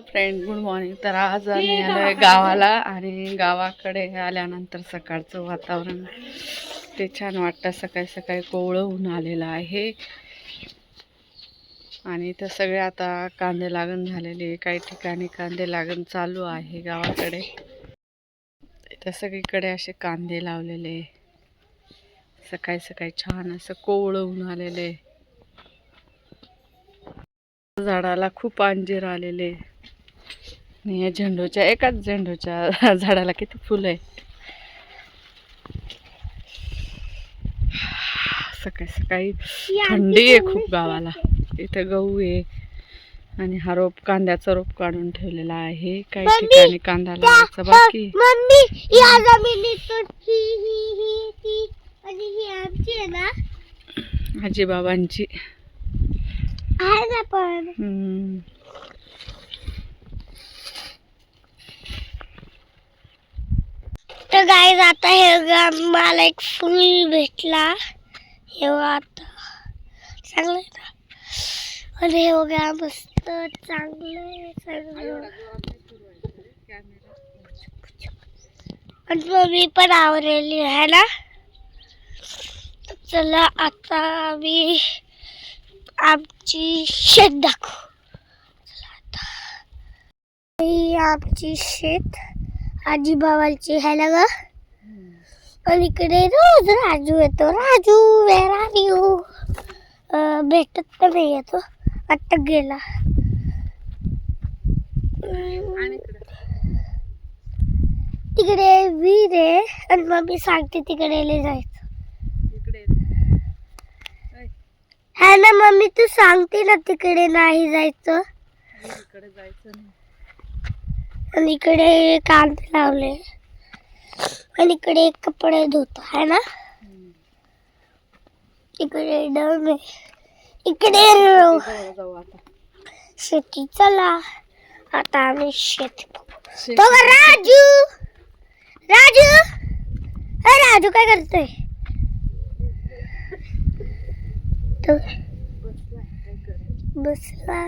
Friend good morning. तर आज आम्ही आलोय गावाला आणि गावाकडे आल्यानंतर सकाळचं वातावरण ते छान वाटतं. सकाळी सकाळी कोवळं ऊन आलेलं आहे आणि इथं सगळे आता कांदे लागण झालेले, काही ठिकाणी कांदे लागण चालू आहे. गावाकडे इथं सगळीकडे असे कांदे लावलेले. सकाळी सकाळी छान असं कोवळं ऊन आलेले. झाडाला खूप अंजीर आलेले आणि या झेंडूच्या एकाच झेंडूच्या झाडाला किती फुलं आहे. सकाळी सकाळी थंडी आहे खूप गावाला. इथं गहू आहे आणि हा रोप कांद्याचा रोप काढून ठेवलेला आहे. काही ठिकाणी कांदा लावायचा बाकी. आजी बाबांची आहे ना पण. तर गाईज आता हे मला एक फुल भेटला. हे आता चांगलं आहे ना. आणि हे बघा मस्त चांगलं सगळं. आणि मम्मी पण आवरलेली आहे ना. चला आता आम्ही आमची शेत दाखवू. चला आता ही आमची शेत आजी बाबांची आहे ना ग. आणि इकडे रोज राजू येतो. राजू वेर आर यू. भेटत पण नाही येतो. आता गेला. तिकडे विहीर आहे आणि मम्मी सांगते तिकडे जायचं. है ना मम्मी, तू सांगते ना तिकडे नाही जायचं. आणि इकडे कांदे लावले आणि इकडे कपडे धुतो है ना. इकडे डम आहे. इकडे शेती. चला आता आम्ही शेती बघू. राजू राजू राजू काय करतोय. बसला.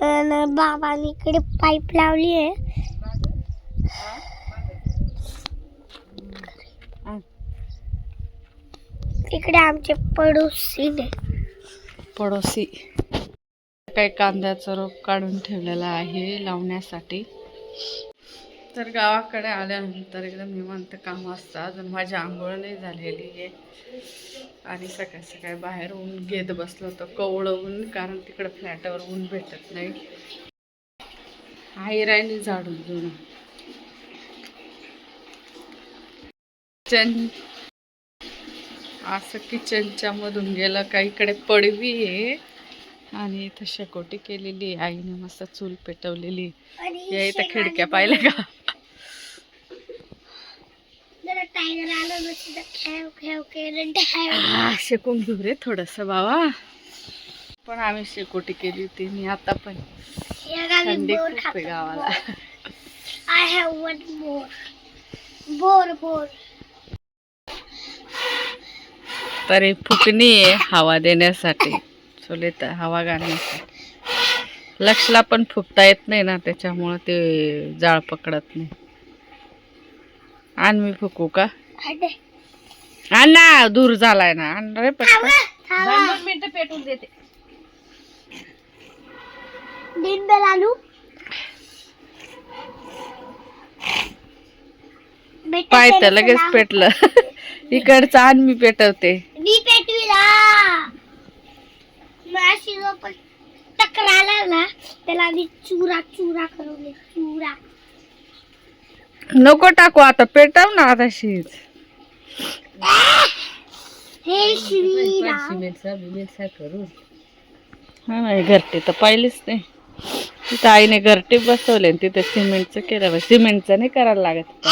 आणि बाबांनी इकडे पाईप लावली आहे. इकडे आमचे पडोसी काही कांद्याचं रोप काढून ठेवलेला आहे लावण्यासाठी. तर गावाकडे आल्यानंतर एकदम निवांत काम असतं. अजून माझी आंघोळ नाही झालेली आहे आणि सकाळी सकाळी बाहेर ऊन घेत बसलो होतो. कोवळं ऊन, कारण तिकडं फ्लॅटवर ऊन भेटत नाही. आई राहिली झाडून जुनं. किचन असं किचनच्या मधून गेलं का इकडे पडवी आहे आणि इथं शेकोटी केलेली आहे आईने. मस्त चूल पेटवलेली. या इथं खिडक्या पाहिल्या का. शेकून घेऊ रे थोडस बाबा. पण आम्ही शेकोटी केली होती मी. आता पण थंडी खूप आहे गावाला. I have one more. Bore. तरी फुकणी आहे हवा देण्यासाठी, चुलीत हवा घालण्यासाठी. लक्षला पण फुकता येत नाही ना, त्याच्यामुळं ते जाळ पकडत नाही. आण मी फुकू का. आण ना, दूर झालाय ना. आण रे पटकन. 2 मिनिटं पेटून देते. दिन बेल आलू पाय तर लगेच पेटलं. इकडचं आण मी पेटवते. मी पेटविला. माशी जो पण टकराला ना त्याला मी चुरा करून दे. चुरा नको टाकू आता, पेटव ना आता शीज. हे श्रीराम. हा नाही, घरटे तर पाहिलेच नाही. तिथं आईने घरटे बसवले, तिथं सिमेंटचं केलं. सिमेंटचं नाही करायला लागत.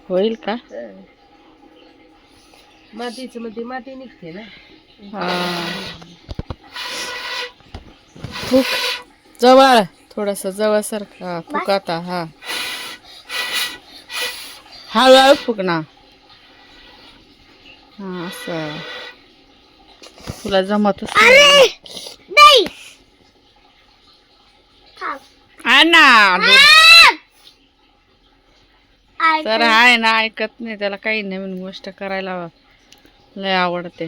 होईल का. मातीचं मध्ये माती निघते ना. फुक जवळ, थोडस जवळ सारखा फुक आता. हा हळूहळू फुक ना. हा असं तुला जमतच नाही. हा ना. तर आहे ना, ऐकत नाही. त्याला काही नवीन गोष्ट करायला लय आवडते.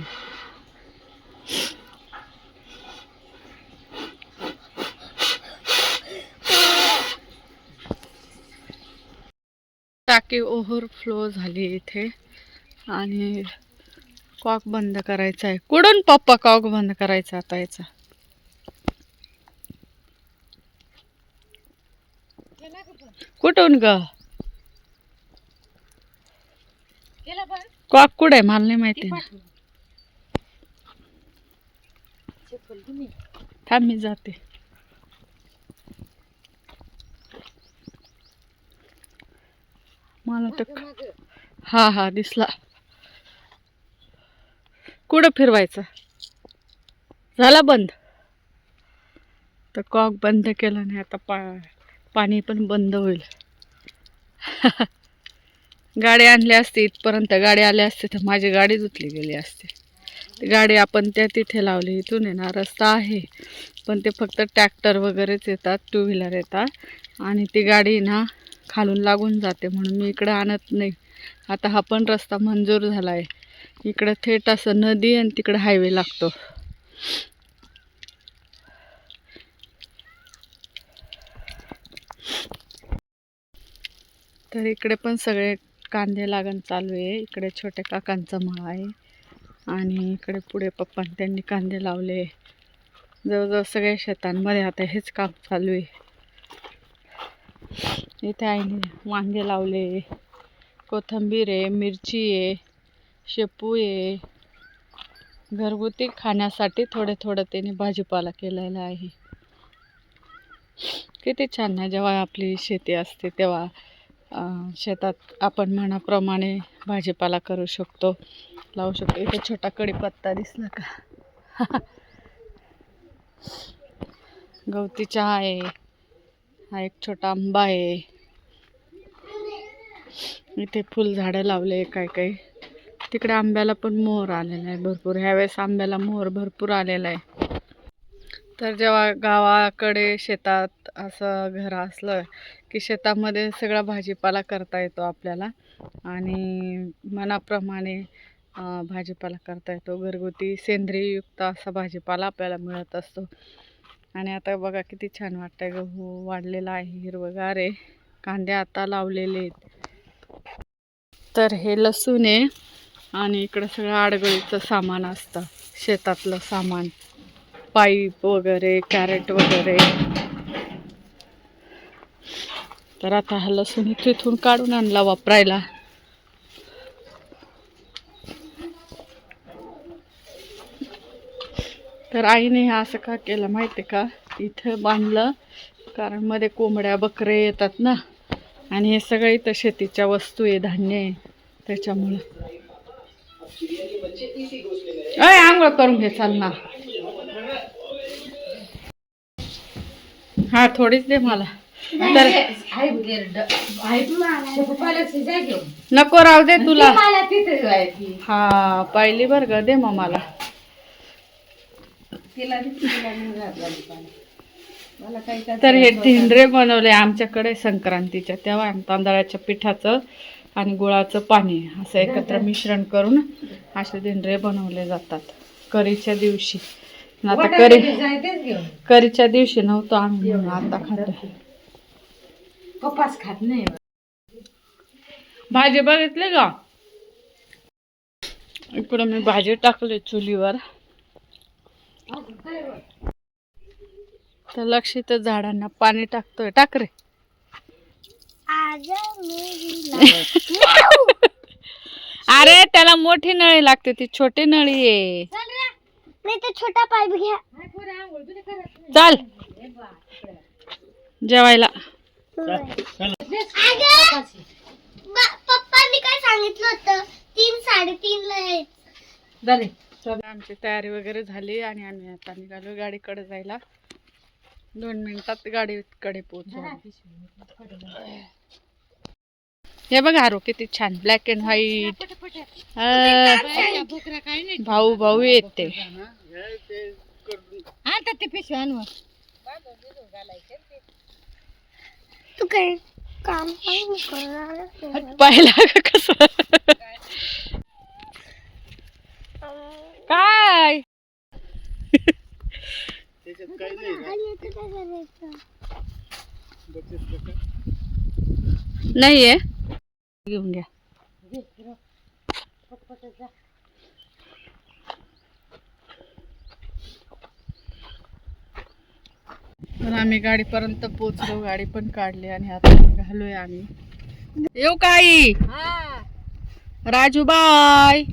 टाकी ओव्हरफ्लो झाली इथे आणि कॉक बंद करायचा आहे. कुठून पप्पा कॉक बंद करायचा आता याचा? कुठून ग? कॉक कुठे आहे मला नाही माहिती ना. थांब मी जाते. मला तर हा हा दिसला. कुठं फिरवायचा? झाला बंद. तर कॉक बंद केला नाही. आता पाणी पण बंद होईल. गाडी आणली असती इथपर्यंत. गाडी आली असते तर माझी गाडी धुतली गेली असते. ती गाडी आपण त्या तिथे लावली. इथून आहे ना रस्ता आहे, पण ते फक्त ट्रॅक्टर वगैरेच येतात, टू व्हीलर येतात आणि ती गाडी ना खालून लागून जाते, म्हणून मी इकडं आणत नाही. आता हा पण रस्ता मंजूर झाला आहे. इकडं थेट असं नदी आणि तिकडं हायवे लागतो. तर इकडे पण सगळे कांदे लागण चालू आहे. इकडे छोट्या काकांचा मळा आहे आणि इकडे पुढे पप्पा त्यांनी कांदे लावले. जवळजवळ सगळ्या शेतांमध्ये आता हेच काम चालू आहे. इथे आईने वांगे लावले, कोथिंबीर आहे, मिरची आहे, शेपू आहे. घरगुती खाण्यासाठी थोडे थोडं त्याने भाजीपाला केलेला आहे. किती छान ना, जेव्हा आपली शेती असते तेव्हा शेतात आपण मनाप्रमाणे भाजीपाला करू शकतो, लावू शकतो. इथे छोटा कढीपत्ता दिसला का? गवती चहा आहे. हा एक छोटा आंबा आहे. इथे फुलझाडं लावले काय काय. तिकडे आंब्याला पण मोहर आलेला आहे भरपूर. ह्यावेळेस आंब्याला मोहर भरपूर आलेला आहे. तर जेव्हा गावाकडे शेतात असं घर असलं की शेतामध्ये सगळा भाजीपाला करता येतो आपल्याला आणि मनाप्रमाणे भाजीपाला करता येतो. घरगुती सेंद्रिययुक्त असा भाजीपाला आपल्याला मिळत असतो. आणि आता बघा किती छान वाटतंय. गहू वाढलेला आहे, हिरवगार आहे. कांदे आता लावलेले आहेत. तर हे लसूण आहे आणि इकडं सगळं आडगळीचं सामान असतं, शेतातलं सामान, पाईप वगैरे, कॅरेट वगैरे. तर आता हा लसूण इथून काढून आणला वापरायला. तर आईने हे असं का केलं माहिती का? इथं बांधलं कारण मध्ये कोंबड्या बकरे येतात ना, आणि हे सगळं इथं शेतीच्या वस्तू आहे, धान्य आहे, त्याच्यामुळं. अय आंघोळ करून घे चाल ना. हा थोडीच दे मला. तर नको राहू दे तुला. हा पाहिली बर ग, दे मग मला. तर हे धिंडरे बनवले आमच्याकडे संक्रांतीच्या तेव्हा. तांदळाच्या पिठाचं आणि गुळाचं पाणी असं एकत्र मिश्रण करून असे धिंडरे बनवले जातात करीच्या दिवशी. आता करीच्या दिवशी नव्हतं आम्ही, आता खातो. कपास खात नाही. भाजी बघितली का? इकडं मी भाजी टाकली चुलीवर. तर लक्षित झाडांना पाणी टाकतोय. टाक रे. अरे त्याला मोठी नळी लागते, ती छोटी नळी आहे. नाही तर छोटा पाईप घ्या. चल जेवायला. पप्पांनी काय सांगितलं होतं? 3 3:30 ला यायचं. आमची तयारी वगैरे झाली आणि आम्ही आता निघालो गाडीकडे जायला. 2 मिनिटात गाडीकडे पोहोचू. हे बघा आरो किती छान ब्लॅक अँड व्हाईट. भाऊ भाऊ येते. तू काय काम पण करणार पाहिला का कसं काय नाहीये घेऊन घ्या. तर आम्ही गाडीपर्यंत पोहोचलो, गाडी पण काढली आणि आता निघालोय आम्ही. येऊ काही राजू बाय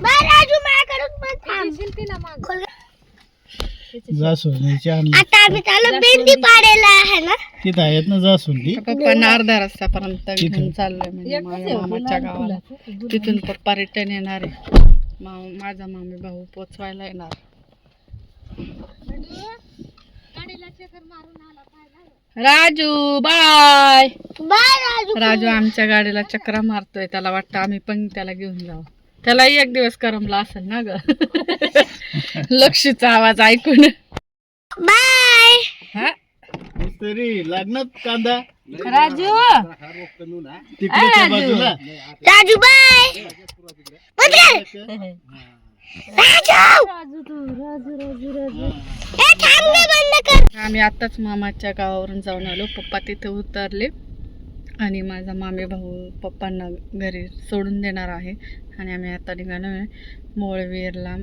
बाय राजू माझ्याकडून पण थांब. जास्वंदीची आणली आता आम्ही चालू भेंडी पाडायला आहे ना. तिथं आहेत ना जास्वंदी. पप्पा अर्धा रस्त्यापर्यंत घेऊन चाललोय म्हणजे माझ्या मामाच्या गावाला. तिथून पप्पा रिटर्न येणार आहे. माझा मामी भाऊ पोचवायला येणार. Raju bye bye Raju. राजू आमच्या गाडीला चक्रा मारतोय. त्याला वाटतं आम्ही पण त्याला घेऊन जाऊ. त्यालाही एक दिवस करमला असेल ना ग लक्षचा आवाज ऐकून. बाय हा तरी लागणार कांदा राजू तिकडच्या बाजूला. राजू बाय. बंद कर. राजू. ए थांब ना, बंद कर. आम्ही आताच मामाच्या गावावरून जाऊन आलो. पप्पा तिथे उतरले आणि माझा मामी भाऊ पप्पांना घरी सोडून देणार आहे आणि आम्ही आता निघालो मोळवीरला